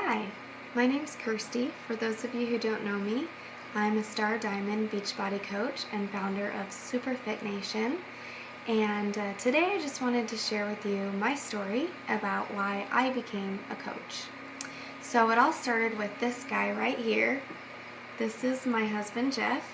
Hi, my name's Kirsty. For those of you who don't know me, I'm a Star Diamond Beachbody coach and founder of Super Fit Nation. And today I just wanted to share with you my story about why I became a coach. So it all started with this guy right here. This is my husband, Jeff.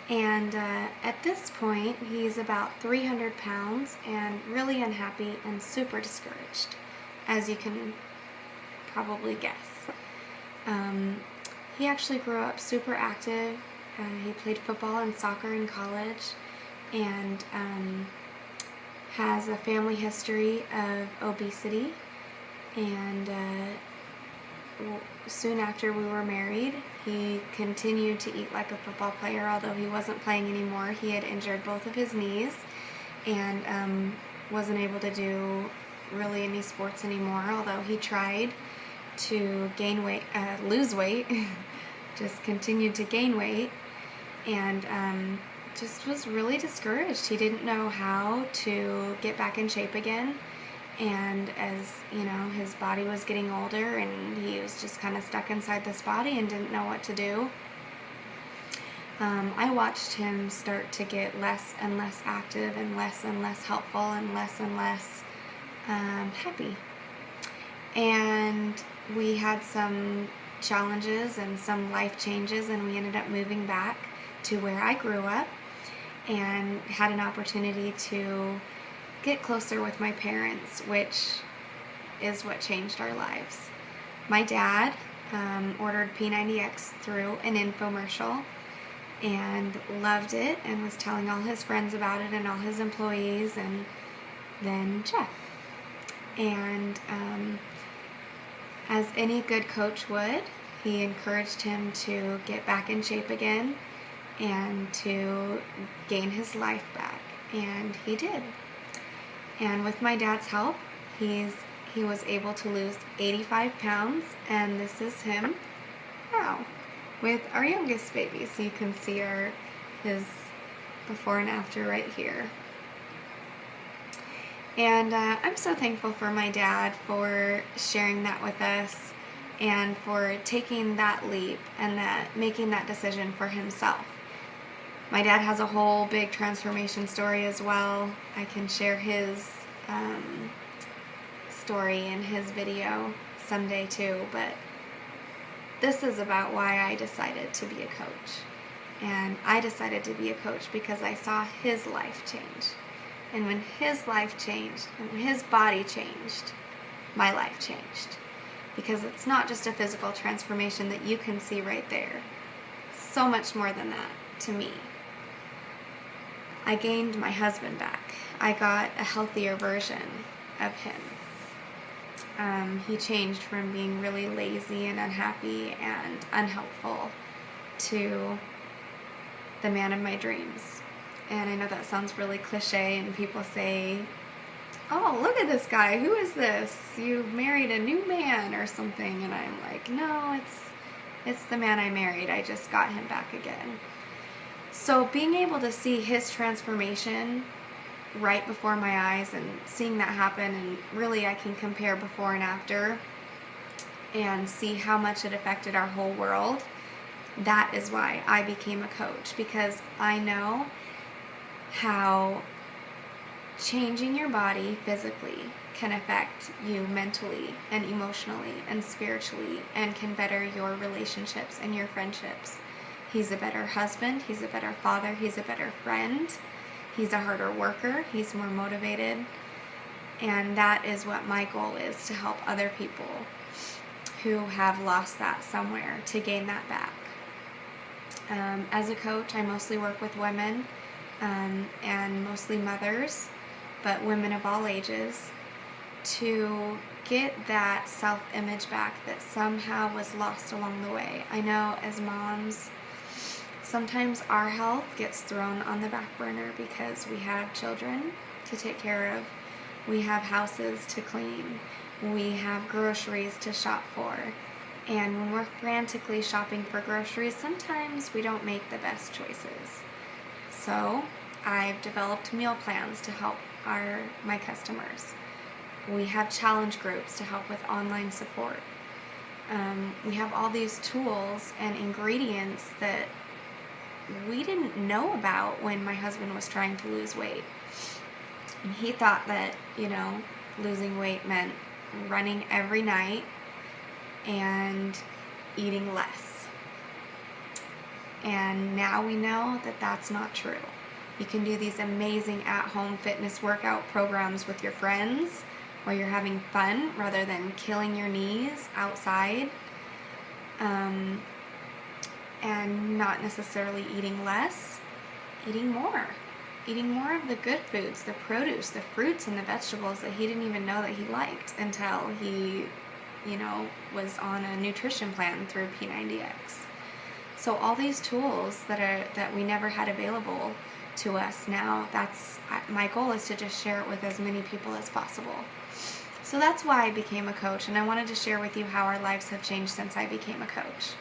And at this point, he's about 300 pounds and really unhappy and super discouraged, as you can probably guess. He actually grew up super active. He played football and soccer in college and has a family history of obesity. And soon after we were married, he continued to eat like a football player, although he wasn't playing anymore. He had injured both of his knees and wasn't able to do really any sports anymore, although he tried to lose weight, just continued to gain weight, and just was really discouraged. He didn't know how to get back in shape again, and as you know, his body was getting older and he was just kind of stuck inside this body and didn't know what to do. I watched him start to get less and less active and less helpful and less happy. And we had some challenges and some life changes, and we ended up moving back to where I grew up and had an opportunity to get closer with my parents, which is what changed our lives. My dad ordered P90X through an infomercial and loved it and was telling all his friends about it and all his employees, and then Jeff. And as any good coach would, he encouraged him to get back in shape again and to gain his life back, and he did. And with my dad's help, he was able to lose 85 pounds, and this is him now with our youngest baby. So you can see his before and after right here. And I'm so thankful for my dad for sharing that with us and for taking that leap and making that decision for himself. My dad has a whole big transformation story as well. I can share his story in his video someday too, but this is about why I decided to be a coach. And I decided to be a coach because I saw his life change. And when his life changed, and when his body changed, my life changed. Because it's not just a physical transformation that you can see right there. So much more than that to me. I gained my husband back. I got a healthier version of him. He changed from being really lazy and unhappy and unhelpful to the man of my dreams. And I know that sounds really cliche, and people say, oh, look at this guy, who is this? You married a new man or something. And I'm like, no, it's the man I married. I just got him back again. So being able to see his transformation right before my eyes and seeing that happen, and really I can compare before and after and see how much it affected our whole world, that is why I became a coach, because I know how changing your body physically can affect you mentally and emotionally and spiritually, and can better your relationships and your friendships. He's a better husband, he's a better father, he's a better friend, he's a harder worker, he's more motivated, and that is what my goal is, to help other people who have lost that somewhere to gain that back. As a coach, I mostly work with women, and mostly mothers, but women of all ages, to get that self-image back that somehow was lost along the way. I know as moms, sometimes our health gets thrown on the back burner because we have children to take care of, we have houses to clean, we have groceries to shop for, and when we're frantically shopping for groceries, sometimes we don't make the best choices. So I've developed meal plans to help my customers. We have challenge groups to help with online support. We have all these tools and ingredients that we didn't know about when my husband was trying to lose weight. And he thought that, losing weight meant running every night and eating less. And now we know that that's not true. You can do these amazing at-home fitness workout programs with your friends where you're having fun rather than killing your knees outside, and not necessarily eating less, eating more. Eating more of the good foods, the produce, the fruits and the vegetables that he didn't even know that he liked until he, was on a nutrition plan through P90X. So all these tools that we never had available to us now, my goal is to just share it with as many people as possible. So that's why I became a coach, and I wanted to share with you how our lives have changed since I became a coach.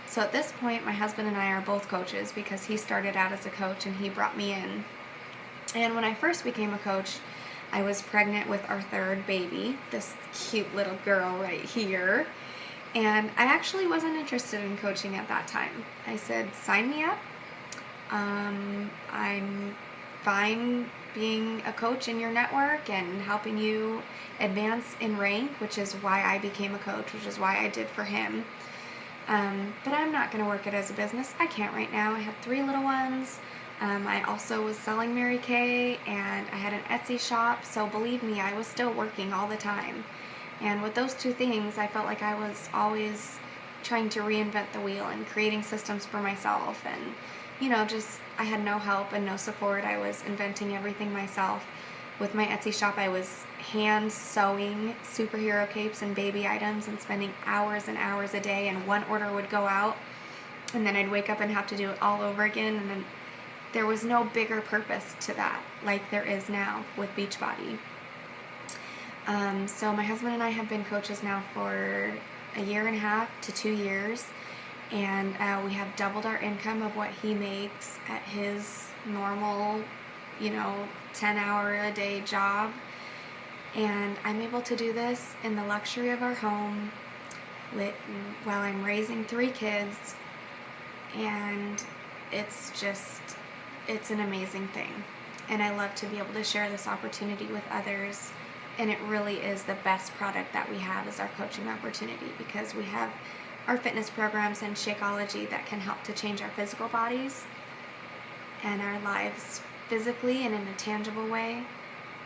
So at this point, my husband and I are both coaches because he started out as a coach and he brought me in. And when I first became a coach, I was pregnant with our third baby, this cute little girl right here. And I actually wasn't interested in coaching at that time. I said, sign me up. I'm fine being a coach in your network and helping you advance in rank, which is why I became a coach, which is why I did for him. But I'm not going to work it as a business. I can't right now. I had 3 little ones. I also was selling Mary Kay, and I had an Etsy shop, so believe me, I was still working all the time. And with those 2 things, I felt like I was always trying to reinvent the wheel and creating systems for myself, and I had no help and no support. I was inventing everything myself. With my Etsy shop, I was hand sewing superhero capes and baby items and spending hours and hours a day, and one order would go out, and then I'd wake up and have to do it all over again, and then there was no bigger purpose to that like there is now with Beachbody. So my husband and I have been coaches now for 1.5 to 2 years, and we have doubled our income of what he makes at his normal, 10-hour-a-day job. And I'm able to do this in the luxury of our home while I'm raising 3 kids, and it's an amazing thing. And I love to be able to share this opportunity with others. And it really is the best product that we have is our coaching opportunity, because we have our fitness programs and Shakeology that can help to change our physical bodies and our lives physically and in a tangible way.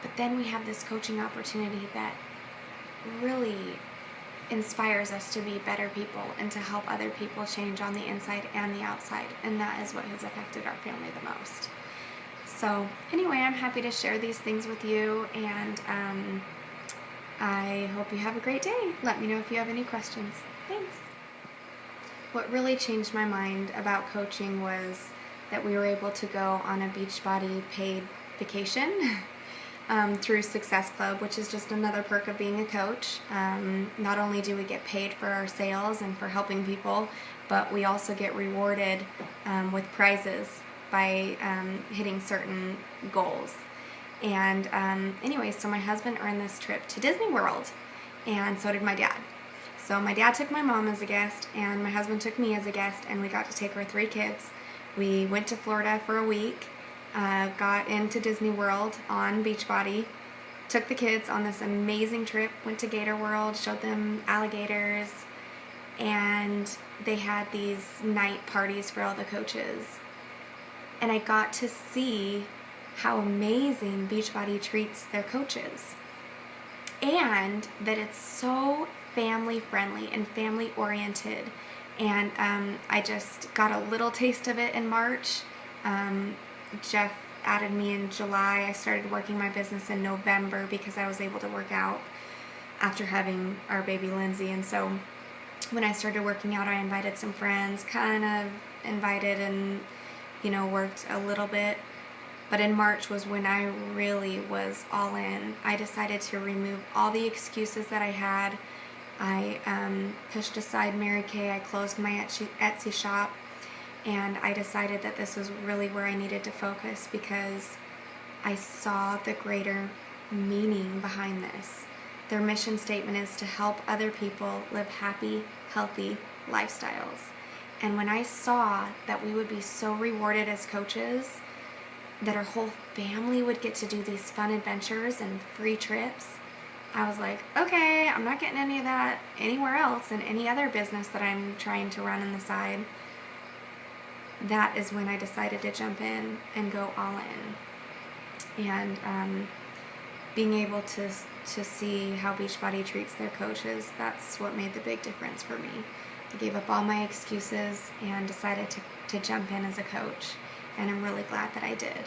But then we have this coaching opportunity that really inspires us to be better people and to help other people change on the inside and the outside. And that is what has affected our family the most. So anyway, I'm happy to share these things with you, and I hope you have a great day. Let me know if you have any questions. Thanks. What really changed my mind about coaching was that we were able to go on a Beachbody paid vacation through Success Club, which is just another perk of being a coach. Not only do we get paid for our sales and for helping people, but we also get rewarded with prizes by hitting certain goals. And anyway, so my husband earned this trip to Disney World, and so did my dad. So my dad took my mom as a guest, and my husband took me as a guest, and we got to take our 3 kids. We went to Florida for a week, got into Disney World on Beachbody, took the kids on this amazing trip, went to Gator World, showed them alligators, and they had these night parties for all the coaches. And I got to see how amazing Beachbody treats their coaches, and that it's so family friendly and family oriented. And I just got a little taste of it in March. Jeff added me in July. I started working my business in November because I was able to work out after having our baby Lindsay. And so when I started working out, I invited some friends, kind of invited and worked a little bit. But in March was when I really was all in. I decided to remove all the excuses that I had. I pushed aside Mary Kay. I closed my Etsy shop, and I decided that this was really where I needed to focus, because I saw the greater meaning behind this. Their mission statement is to help other people live happy, healthy lifestyles. And when I saw that we would be so rewarded as coaches, that our whole family would get to do these fun adventures and free trips, I was like, okay, I'm not getting any of that anywhere else in any other business that I'm trying to run on the side. That is when I decided to jump in and go all in. And being able to see how Beachbody treats their coaches, that's what made the big difference for me. I gave up all my excuses and decided to jump in as a coach, and I'm really glad that I did.